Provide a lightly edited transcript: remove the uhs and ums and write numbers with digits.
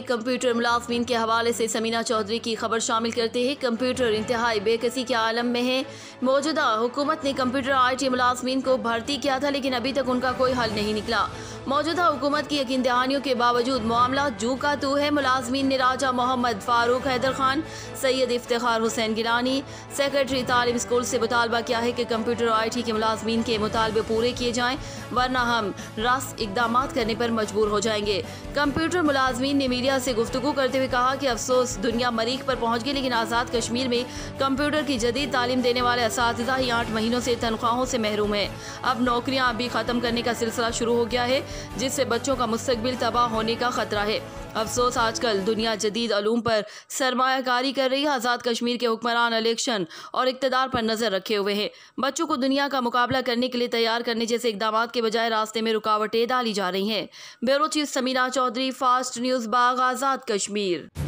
Computer मुलाजमीन के हवाले से समीना चौधरी की खबर शामिल करते हैं। कंप्यूटर इंतहाई बेकसी के आलम में है। मौजूदा हुकूमत ने कंप्यूटर IT मुलाजमीन को भर्ती किया था, लेकिन अभी तक उनका कोई हल नहीं निकला। मौजूदा हुकूमत की यकीन दहानियों के बावजूद मामला जू का तू है। मुलाजमीन ने राजा मोहम्मद फारूक हैदर खान, सैयद इफ्तिखार हुसैन गिलानी, सेक्रेटरी तालीम स्कूल से मुतालबा किया है कि कंप्यूटर IT के मुलाजमीन के मुतालबे पूरे किए जाएं, वरना हम रास्त इकदाम करने पर मजबूर हो जाएंगे। कंप्यूटर मुलाजमीन ने मीडिया से गुफ्तगू करते हुए कहा कि अफसोस दुनिया मरीख पर पहुंच गई, लेकिन आज़ाद कश्मीर में कंप्यूटर की जदीद तालीम देने वाले असातिज़ा ही 8 महीनों से तनख्वाहों से महरूम है। अब नौकरियां भी ख़त्म करने का सिलसिला शुरू हो गया है, जिससे बच्चों का मुस्तकबिल तबाह होने का खतरा है। अफसोस आजकल दुनिया जदीद अलूम पर सरमायाकारी कर रही है। आज़ाद कश्मीर के हुक्मरान इलेक्शन और इक़्तिदार पर नज़र रखे हुए हैं। बच्चों को दुनिया का मुकाबला करने के लिए तैयार करने जैसे इक़दामात के बजाय रास्ते में रुकावटें डाली जा रही हैं। Bureau chief Samina Chaudhary, fast news Bagh, Azad Kashmir.